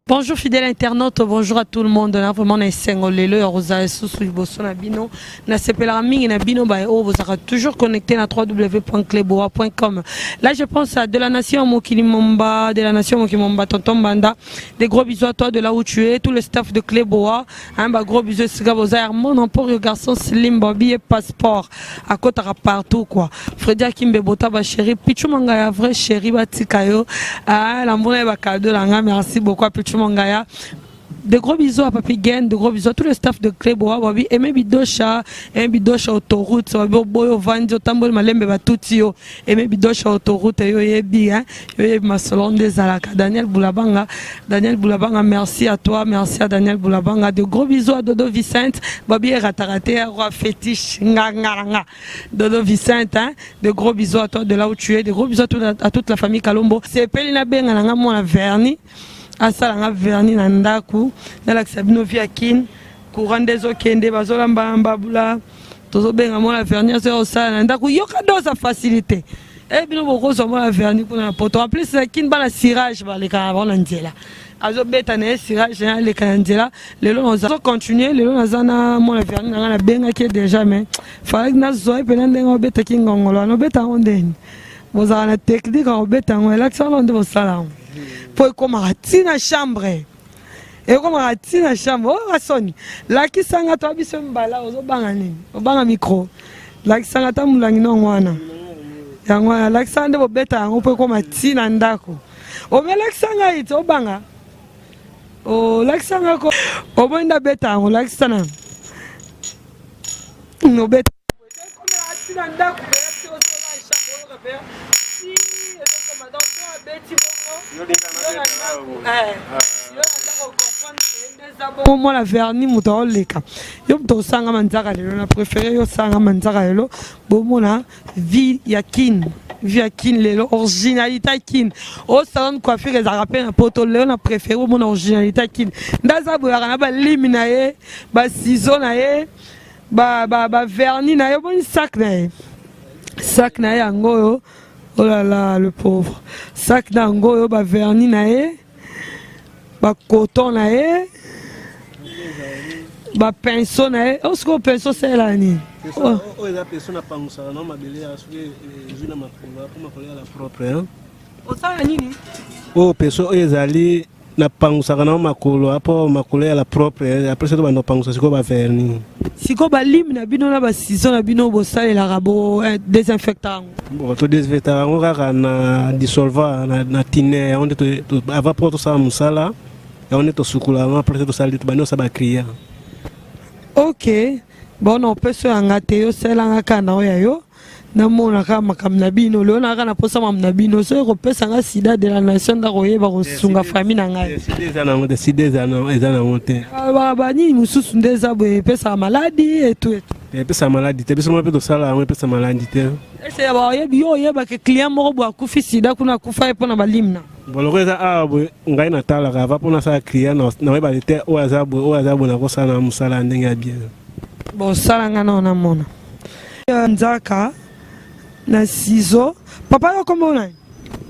Bonjour fidèles internautes, bonjour à tout le monde. Là, vraiment, on est singolé, Rosa sous Bossona Bino. Na sepela mingi na bino ba vous êtes toujours connecté à www.cleboa.com. Là, je pense à de la nation Mokilimomba, de la nation Mokimomba, Tonton Banda. Des gros bisous à toi de là où tu es, tout le staff de Cleboa. Un gros bisous à Sigaboza, mon emport, le garçon Slim Bobby et passeport. À côté partout quoi. Freddy Akimbe Bota ba chéri, Pichu Mangaya vrai chéri Batikayo. Ah, la monnaie ba cadeau là, merci beaucoup à Pichu Mangaya. De gros bisous à Papi Gen, de gros bisous à tout le staff de Cleboa, Wabi, Aimé Bidocha, Aimé Bidocha autoroute, Wabi Boyo Vandio, Tambol Malembe Batutio, Aimé Bidocha autoroute, Yo Yebi, Yo Yebi Masolon des Alaka, Daniel Boulabanga, merci à toi, merci à Daniel Boulabanga, de gros bisous à Dodo Vicente, Wabi Ratarate, Roi Fétiche, Nganga, Dodo Vicente, de gros bisous à toi de là où tu es, de gros bisous à toute la famille Kalombo, c'est Pelina Benga, Nanga Verni. Asalanga verni na ndaku nalakisa bino via kin courant des okende bazolamba mbabula tozobenga mona verni aso osala na ndaku yoka doza facilité e bino bokozo mona verni kuna poto en plus kin bana cirage baleka bona nzela azobeta na cirage na leka na nzela lelo noza continuer lelo nazana mona verni na benga ki déjà mais fallait na zoe pena ndenga obeta kingongolo no beta ondeni bozana na technique obeta ngela kisalo ndo bosala pour comme ratina chambre et comme ratina chambre oh rasoni la ki sanga to biso mbala ozobanga nini obanga micro la ki sanga ta mulangi no ngwana ya ngwana la ki sanga bo beta ngo pour comme tina ndako o me la ki sanga ito obanga o la ki sanga ko o bonda beta ngo la ki sanga no beta comme ratina ndako be o so la chambre be si et madame beti moi la verni muto leka yo to sanga manzaka lelo na préféré yo sanga manzaka lelo bomona vie yakin lelo originalité kin au salon coiffure les rappels na poto lelo na préféré mon originalité kin ndaza boyaka na ba limina ye ba ciseaux na ye ba verni na ye bon sac na ye angoyo. Oh là là, le pauvre. Sac d'ango, ba vernis nae, ba coton nae, ba pinceau nae. Oh, ce que pinceau c'est là ni. Oh, la personne a pas ça, non ma belle, parce que je n'ai pas pour la propre. Hein. Oh ça nini? Oh, personne ezali na pangusaka na makolo apo makolo ya la propre après ça ba pangusa siko ba vernis. Siko ba lim na bino na ba ciseaux na bino bo sale la rabo désinfectant. Bon to désinfectant on kaka na dissolvant na tiner on te avant pour tout ça musala et on est to sukula après to sale to ba no sa ba kriya. OK. Bon on peut se ngate yo sala ngaka na yo. Na mona kama kamna bino leo na kana posa mamna bino so ko pesa nga sida de la nation da koyeba ko sunga famille na ngai décider ezana monte ba ni mususu ndeza bo pesa maladie et tout pesa maladie te biso mo pe to sala mo pesa maladie te c'est ba yebi yo yeba ke client moko bo akufi sida kuna kufa epo na balimna bolokeza abo ngai na tala ka va pona sa client na weba te o azabo na ko sana musala ndenge bien bon sala nga na mona nzaka na ciseaux papa yo comment on a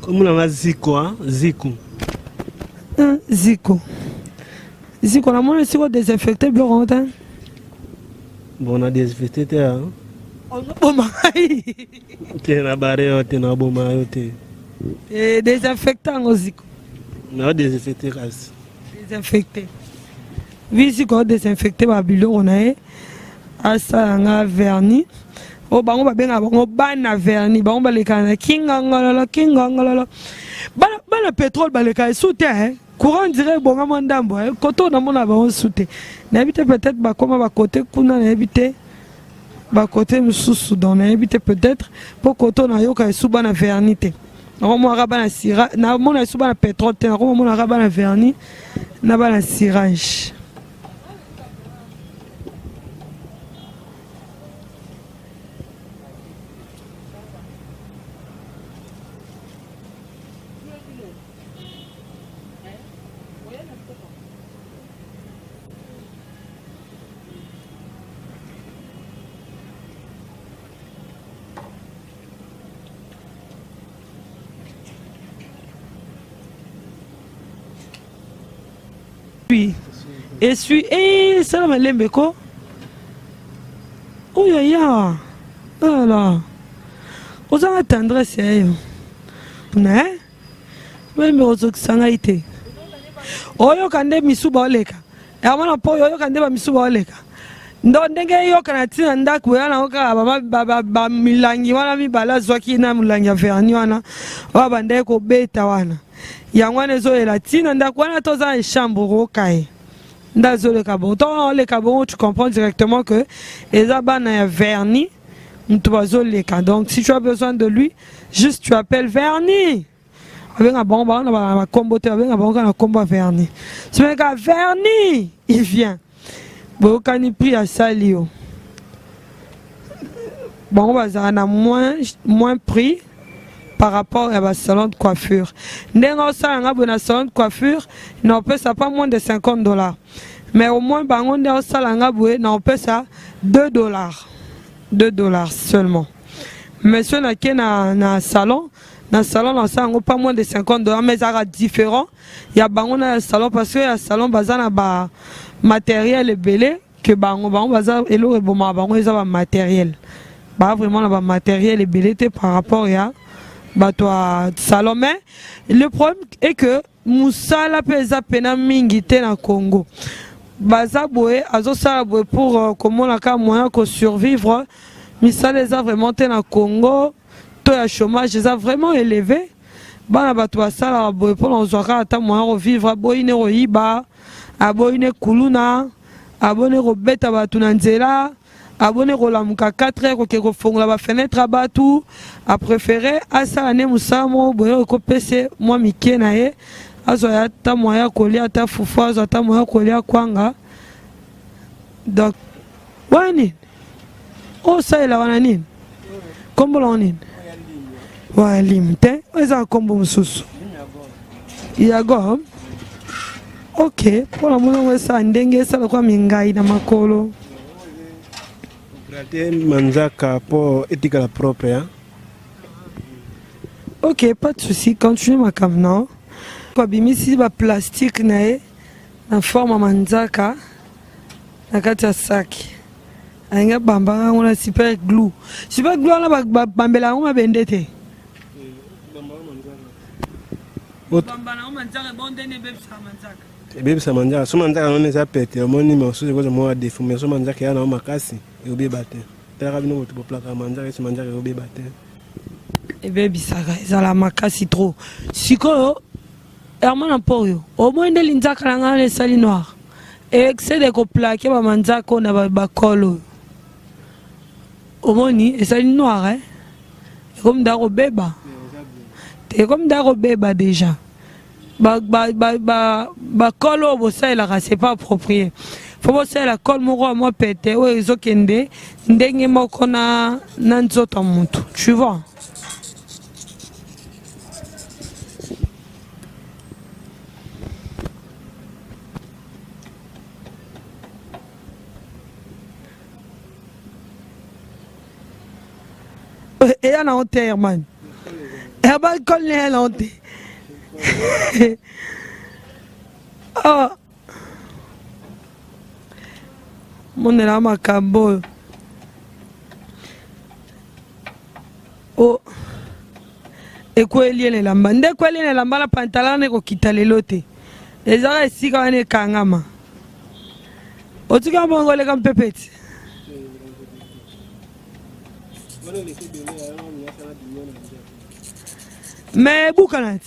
comme on ziko hein ziko ziko na mona siko désinfecté bien rentre bon on a désinfecté hein on a bon mai te na bare te na bon mai te et désinfectant au ziko na désinfecté ras désinfecté oui ziko désinfecté ba bilo on a asa nga vernis o bango babenga bango bana verni bango balekana kingangololo bana pétrole baleka soute courant dirait bonga mandambo koto na mona bango soute na habite peut-être ba koma ba côté kuna na habite ba côté mususu dans na habite peut-être pour koto na yoka suba na vernité na mo araba na sira na mona suba na pétrole te na mo araba na verni na bana cirage. Puis, et ça la malembe ko. Oh ya. Voilà. Vous en tendresse yo. Ne? Même aux sanga ite. Oyo kande misuba oleka. Ya mwana po oyo kande ba misuba oleka. Ndo ndenge yo kana tina ndaku yana oka ba milangi wana mibala zwaki na mulangi ya verni wana. Wa bande ko beta wana. Yangwane zo ela tina ndaku wana toza chambre okaye. Ndazo le cabo. Dans le cabo, tu comprends directement que les abana ya verni. Donc si tu as besoin de lui, juste tu appelles verni. Avec un bon combo, avec un bon combo verni. Ce mec a verni, il vient. Bon, quand il prie à Salio. Bon, on a moins prix par rapport à la salon de coiffure. Dans un salon de coiffure, on peut ça pas moins de $50. Mais au moins, on a un salon on peut ça $2. $2 seulement. Mais si on a un salon, dans le salon, on a pas moins de $50, mais ça sera différent. Il y a un salon parce que le salon a matériel belé que on matériel. Vraiment le matériel est belé par rapport à salon. Mais le problème est que Moussala pesa pena mingi te na Congo. Bazaboué, azosaboué pour comment la cas moyen que survivre. Mais ça les a vraiment te na Congo. Taux de chômage les a vraiment élevé. Bana batwa sala boy pour l'onzora ata moyen de vivre boyine roiba, aboyine kuluna, abone robeta batuna nzela. Abonné Rolamuka 4 heures que refongle la fenêtre à batu a préféré à ça année musamo boyo ko pc moi mike na ye azoya ta moya kolia ta fufu azoya moya kolia kwanga donc wani o ça la wana nini kombo la nini wa limite eza kombo mususu ya go OK pour la mona ça ndenge ça kwa mingai na makolo Manzaka pour éthique propre. Hein? Ok, pas de souci. Continue ma cam. Quoi, bimisi ba plastique nae en forme manzaka na kati ya sac. Anga bamba on a super glue. Super glue na ba bambela on bendete. Bamba na manzaka bonde ne bebsa manzaka. Bebsa manzaka. So manzaka on les appelle. Mon numéro sur les mots défaut mais so manzaka ya na makasi. Et au bébé terabino tu peux plaquer manzaka et manzaka au bébé et bébé ça ça la makasi trop siko hermana poyo au moins de linzaka na les sali noir et excès de ko plaquer ba manzaka na ba kolo au moins et sali noir hein comme daro beba t'es comme daro beba déjà ba kolo bo ça la c'est pas approprié. Faut que la colle moi pété ou ils ont kende ndenge moko na nzoto mutu tu vois et on a honte man et ba colle les honte ah mon est là makambo oh et quoi il y a les lamba nde quoi il y a les lamba la pantalon ne ko kitale lote les ara ici quand on est kangama o tu quand on les comme pepette mais bukanat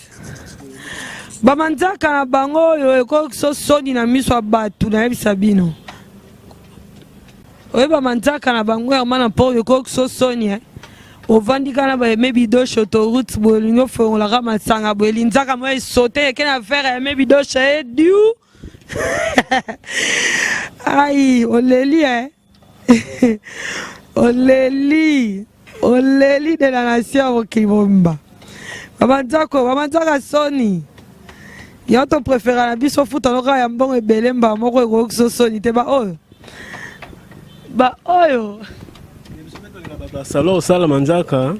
ba manzaka na bango yo ko so soni na miso batu na bisabino. Oui, bah manzaka na bango ya mana po yo ko so sonia o vandi kana ba maybe do autoroute bolingo fo la rama sanga bolinzaka mo sauter kena faire maybe do chez du aïe oleli oleli de la nation au Kibomba manzaka soni ya to préféré la biso futa lo ya mbongo ebelemba moko ko so soni te ba oyo ba oyo salon sala manzaka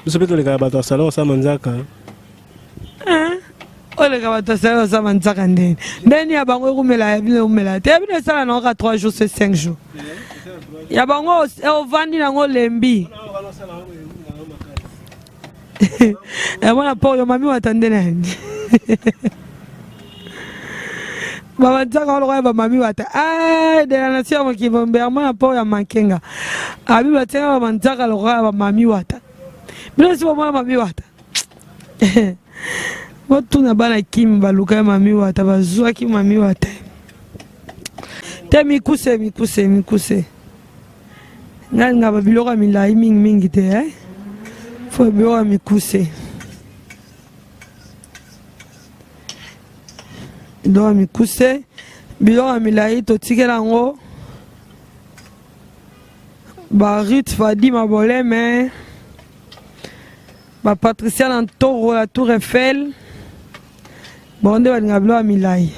biso beto le bato salon sala manzaka le gars ça ça manzaka ndeni ndeni ya bango kumela bino kumela te bino sala na 3 jours c'est 5 jours ya bango ovandi nango lembi et moi pour yo mami watande nani baba nzaka lo ba mami wata de la nation mo kibombe moi pour ya mankenga abi batenga ba nzaka lo ba mami wata bino si ba mami wata Botuna bana kim baluka mami wata bazwa ki mami wata te mikuse nga babiloka milai mingi te fo biloka mikuse biloka mikuse biloka milai totikela ngo ba Ruth Fadi Maboleme ba Patricia Lantoro la Tour Eiffel bonde balinga biloka milai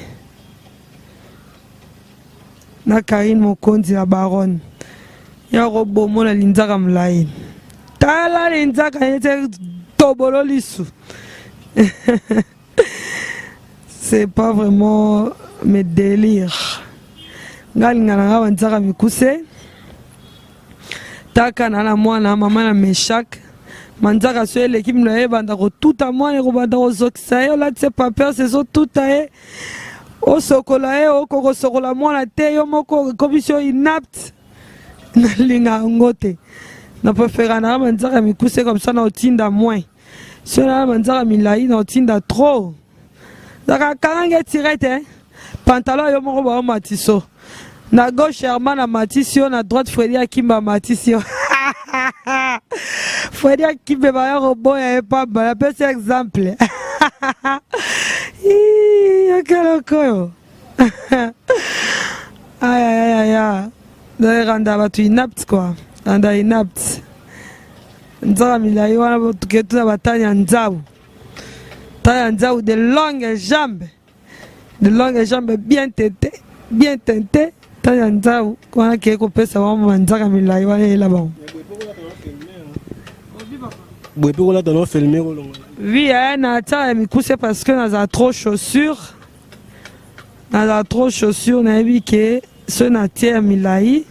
na Karine Mokonzi la Baronne ya robomo na linzaka mlai tala linzaka yete tobolo lisu c'est pas vraiment mes délires ngalinga na ngawa nzaka mikuse taka na la mwana mama na meshak manzaka so l'équipe mlaye banda ko tuta mwana ko banda ko zokisa yo la tse paper c'est zo tuta e o sokola e o koko sokola mwana te yo moko commission inapte na linga ngote na préférer na manzaka mikuse comme ça na otinda moins so na manzaka milai na otinda trop daka kange tirete pantalon yo moko ba matiso na gauche Herman na Matisio na droite Freddy Akimba Matisio Freddy Akimba ba yo boya e pa ba pe c'est exemple quel koyo ay randa batu inapte quoi randa inapte nzaka milai wana tuketu na batanya nzabu tanya nzabu de longues jambes bien teintées tanya nzabu wana ke kopesa wana nzaka milai wana ela bon oui na tia mikuse parce que naza trop chaussures na yebi ke so na tia milai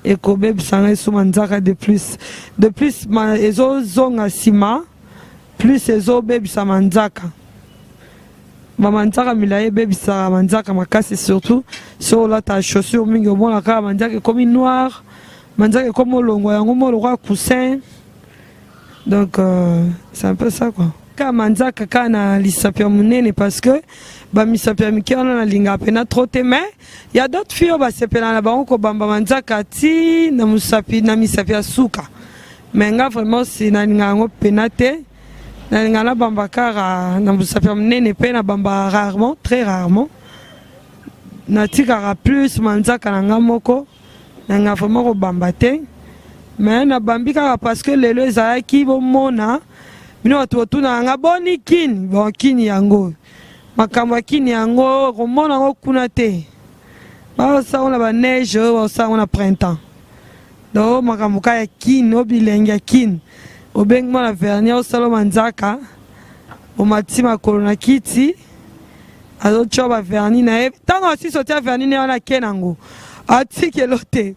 ekobebisanga esuma nzaka de plus ezozonga nsima plus ezobebisa manzaka manzaka milai ebebisaka manzaka makasi surtout so olata chaussure mingi omona kaka manzaka ekomi noire manzaka ekomi olongwa yango molokwa coussin donc c'est un peu ça quoi ka manzaka ka na lisapi ya monene parce que bamisapi ya mike wana nalinga pena trop te mais y a d'autres filles basepela na bango kobamba manzaka ti na misapi ya suka mais nga vraiment si nalinga yango pena te nalinga na bamba kaka na misapi ya monene pe na bamba rarement très rarement natikaka plus manzaka na nga moko nalinga vraiment kobamba te mais nabambi kaka parce que lelo ezalaki bomona bino bato botuna nga boni kini bon kini yango makambo ya kini yango komona yango kuna te baosango na baneige oyo baosango na printemps donc makambo ka ya kini o bilenge ya kini obengi mwana vernier osala manzaka omati makolo na kiti azotya baverni na ye ntango asisi otya verni na ye wana ake nango atikelo te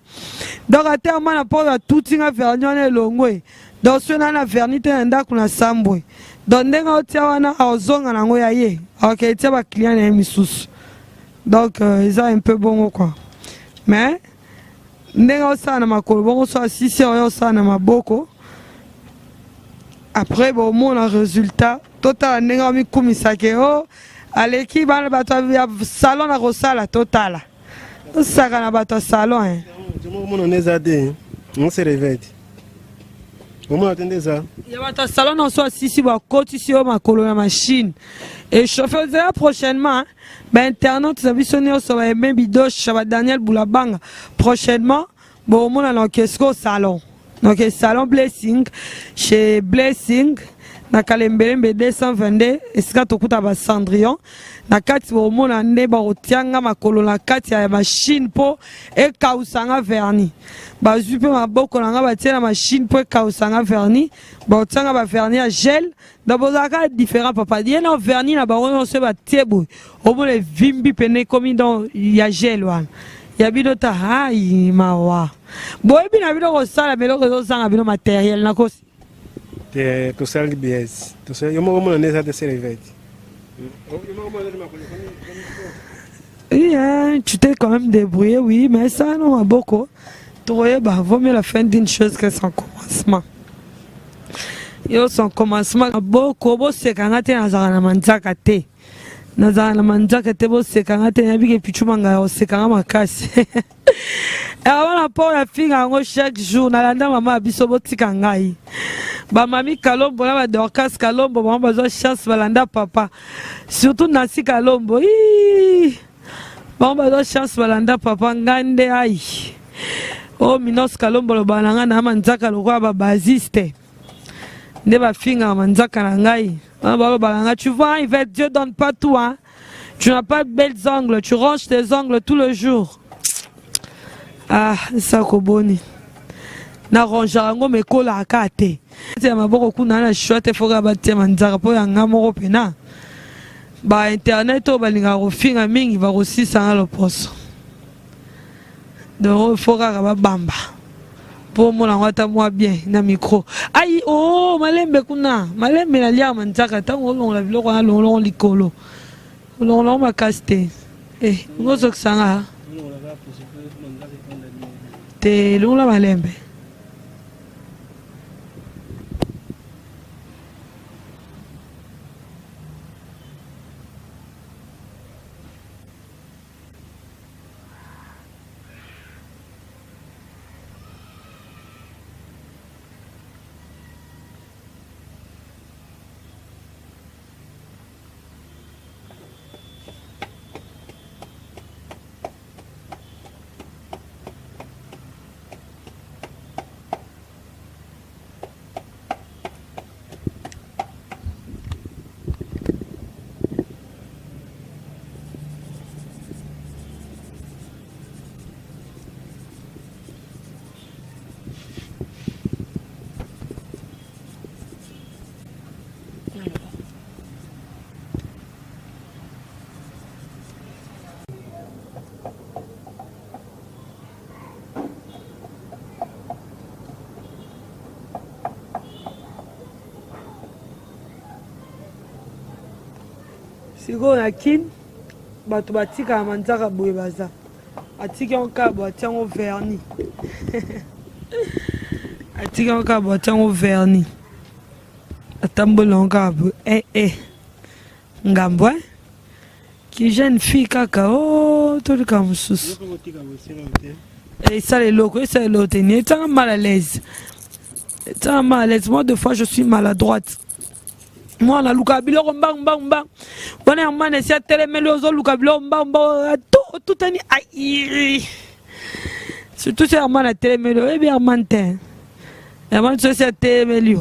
donc ate amana mpo atuti nga verni wana elongwe donc so na verni te na ndako na sambwe donc ndenge otia wana aozonga nango ya ye aoke etia baclient na ye misusu donc eza un peu bongo quoi mais ndenge osala na makolo bongo so asisi oyo osala na maboko après bomona résultat totala ndenge omikumisake o aleki bana bato ya salon na kosala totala osaka na bato ya salon omona neza te on se réveille omona te ndeza ya bato ya salon na so asisi bakotisi yo makolo na machine échauffe ozela prochainement bainternaute na biso nyonso baeme bidoche ba Daniel Boulabanga prochainement bomona na okesko salon donc salon Blessing chez Blessing na kalembelembe 222 esika tokuta ba Cendrillon na kati bomona nde ba otianga makolo na kati ya machine po ekausanga vernis bazwi pe maboko nanga batie na machine po ekausanga vernis ba otianga ba vernis ya gel dabozaka différent papa die na vernis na bango nyonso batie boye omona vimbi pene komi dans ya gel wana ya bino ta hai mawa boyebi na bino kosala meloko ezosanga bino matériel nakosi to sell BS. To sell, you more money than the celebrate. Oui, hein, tu t'es quand même débrouillé, oui, mais ça, non, beaucoup. Tu vois, bah, vaut mieux la fin d'une chose que son commencement. Yo, son commencement, beaucoup, c'est quand on a un manzaka te. Nazana manzaka te, c'est quand on a un big pichumanga, c'est quand on a cassé. Et avant la porte, la fille, chaque jour, nalanda maman abisobo tikangai. Ba mami Kalombo na ba Dorcas Kalombo ba bazo chance balanda papa surtout Nancy Kalombo ba bazo chance balanda papa ngande ai o Minos Kalombo lo balanga na manzaka lo kwa ba basiste nde ba finga manzaka na ngai ba balanga tu vois il va Dieu donne pas tout hein tu n'as pas de belles ongles tu ranges tes ongles tout le jour ah ça koboni na ronjango mekola akate c'est maboko kuna na shwate foka batie manzaka po yanga moko pena ba internet o balinga kofinga mingi ba kosisa na loposo donc foka ba bamba po mona ngata mwa bien na micro ai oh malembe kuna malembe na lia manzaka tango longa biloko na longa likolo longa makaste ngozo kusanga te longa malembe siko na kin bato batika manzaka boye baza atiki onkabo atiango vernis atiki onkabo atiango vernis atambola onkabo ngambo ki jeune fille kaka oh tolika mususu ça les locaux ça les lots ni tant mal à l'aise moi deux fois je suis maladroite. Moi na luka biloko mbang wana mane sia telemeli ozo luka biloko mbang tout ani ai surtout c'est amana telemeli e bien mante e man so sia telemeli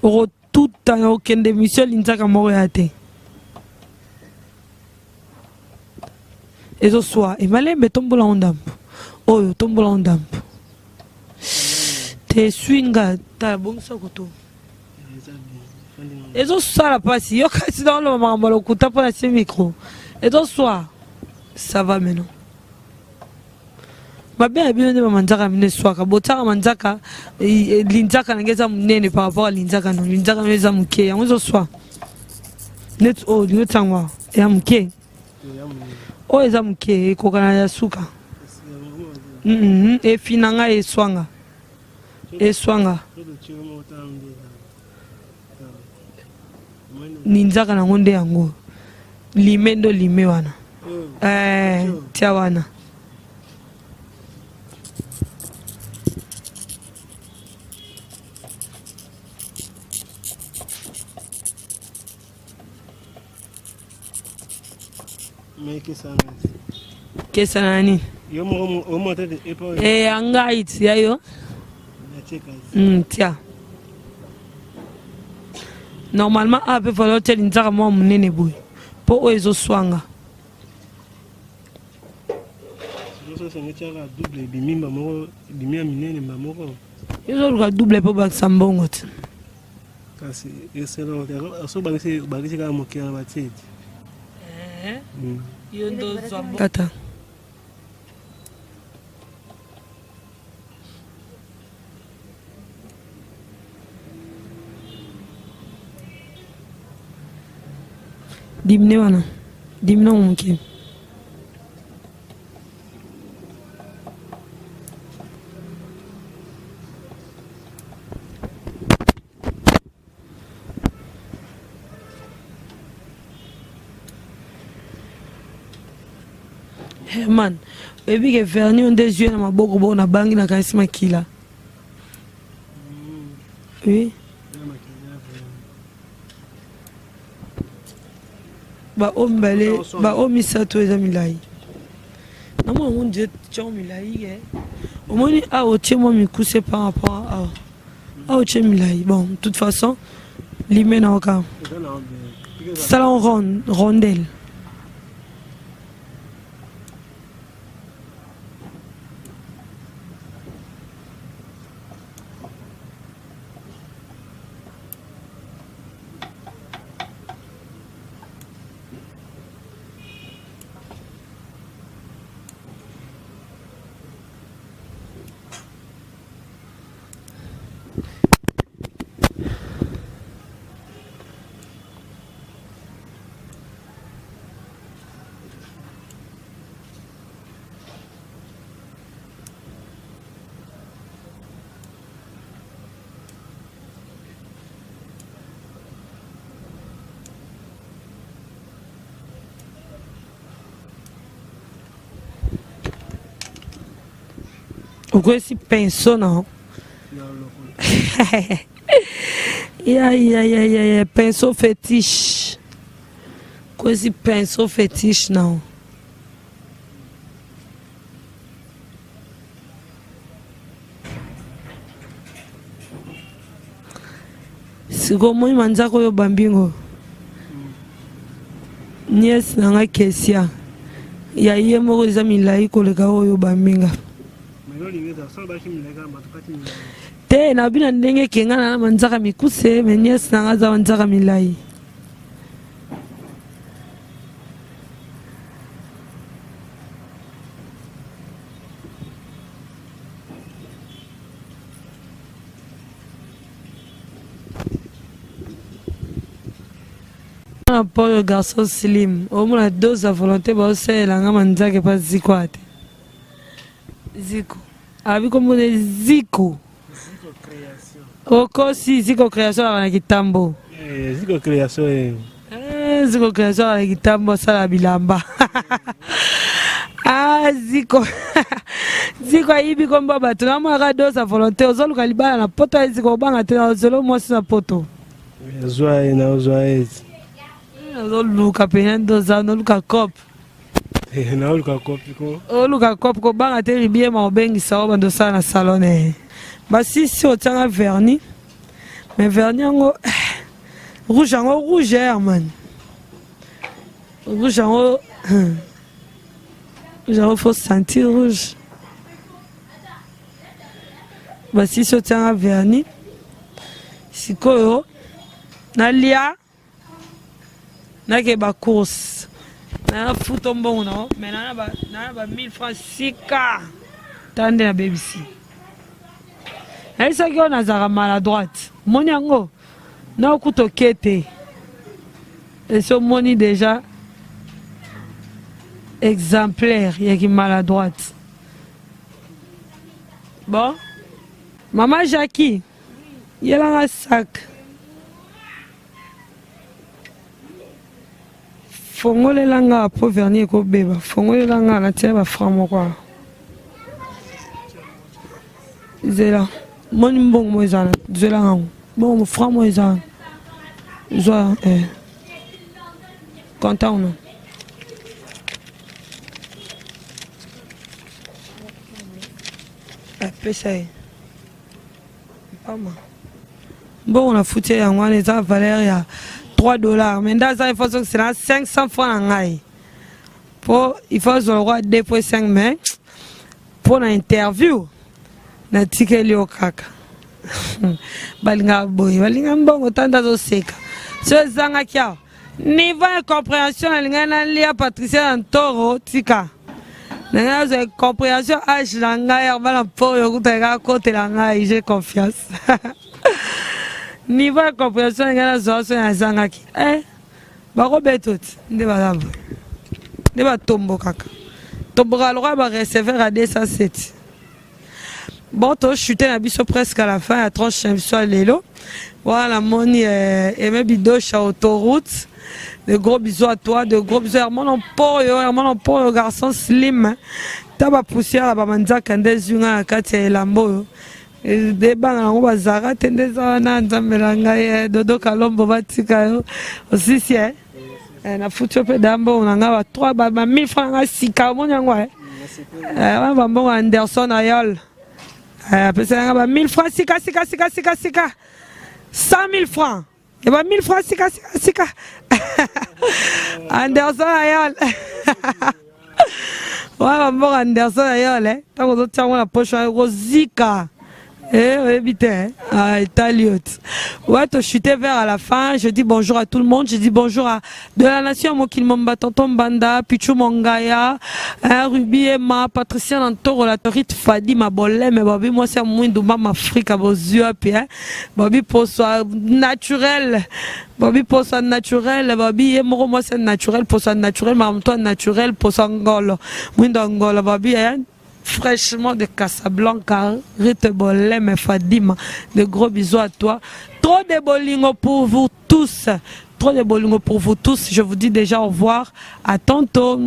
o tout an aucun de mission linzaka moko ya te ezo soir e malembe tombola ondampo oyo tombola ondampo te swinga ta bongisa koto ezo sala pasi yo kasi dans le makambo lokuta pour la micro ezo soir ça va maintenant mabe abino ne manzaka mine soir ka botaka manzaka linzaka ngeza munene par rapport à linzaka no linzaka ngeza muke yango ezo soir net o dino tangwa ya muke o eza muke kokana ya suka e finanga e swanga ninzaka nango nde yango lime ndo lime wana tia wana kesa nani anga iti yayo tia normalement ape valeur tel nzaka mwa munene boye po oyo ezoswanga ezoluka double po bakisa mbongo te kasi sobangisi kaka moke na batieti yo ndozwa kata dimine wana dimine moke man oyebi ke verni on des yeux na maboko bo na bangi na kanisi makila oui bao mbale bao misato eza milai na mwa ngo nje tchon milai ke omoni a otie mo mikuse par rapport a otie milai bon de toute façon limena oka salon rondelle ukwesi penso não penso fetiche quasi penso fetiche não sikomoi manzako oyo bambingo niesi nanga kesia ya ye moko eza milai koleka oyo bambinga te na bina ndenge kenga na manzaka mikuse me niesi nanga aza manzaka milai pour le garçon slim au moins la dose à volonté c'est la manza qui passe ziko ziko abi comme on ziko oko si ziko création na kitambo ziko création ziko création na kitambo sala bilamba ah ziko ziko ibi comme bato na moi dose à volonté ozoluka libala na poto ziko banga te na zelo moi na poto zoa na zoa oluka penya ndoza noluka cop na oluka cop ko oluka cop ko banga te ribie ma obengisa o bando sala na salon basi si otanga vernis mais vernis yango rouge man rouge yango faut sentir rouge basi si otanga vernis sikoyo nalia nake ba course na futo mbongo no mais na ba 1000 francs sika tande na BBC na isa ki ona zara maladroite moni yango na okuto kete et so moni déjà exemplaire ya ki maladroite bon maman Jackie yelanga sac fongolelanga po vernier ko beba fongolelanga na tia ba framo kwa zela moni mbongo mo ezana zela ngango bon mo framo ezana zo content ou non pesa pas moi Bon, on a foutu yango les a valeur ya $3. Mais dans ça il faut que c'est 500 francs en aïe. Pour il faut le roi 2.5 mais pour l'interview na tikeli au kaka. Balinga boy, balinga mbongo tanda zo seka. So zanga kia. Niveau de compréhension balinga na lia Patricia Ntoro tika. Na zo compréhension âge langa ya bala po yo kutaka côté langa j'ai confiance. Niveau de compréhension balinga zo so ya zanga ki. Bako betot nde balabo. Nde ba tombo kaka. Tombo ka lora ba recevoir à 207. Bon, je suis presque à la fin, à tranche sur l'élo. Voilà, mon et mes bidons sur autoroute. De gros bisous à toi, de gros bisous à mon port, garçon slim. T'as pas poussière là-bas, manza kandes yunga katia lambo. Des bangs en bazara, tendes en anzamelanga, dodo kalombo batika aussi si na foutu peu d'ambo, on a 3 1000 francs, 6 carmon yangwa. Bon Anderson Ayol. 1000 francs, sika. 100 000 francs. Et 1000 francs, sika. Anderson Ayol. Ouais, bon Anderson Ayol, tant qu'on tient la poche à Rosika. Évitez, Italiote. Ouais, tu chuté vers à la fin. Je dis bonjour à tout le monde. Je dis bonjour à de la nation Mokilmomba, Tonton Banda, Pichu Mongaya, Ruby Emma, Patricia Ntoro, la Torite Fadi, ma bolé, mais Babi, moi c'est moins de ma Afrique à vos yeux, puis Babi pour soi naturel. Babi pour soi naturel, Babi, moi c'est naturel, pour soi naturel, mais toi naturel, pour soi Angolo. Moins d'Angola, Babi, fraîchement de Casablanca, Rite Bolem, Fadima, de gros bisous à toi. Trop de bolingo pour vous tous. Trop de bolingo pour vous tous. Je vous dis déjà au revoir. À tantôt.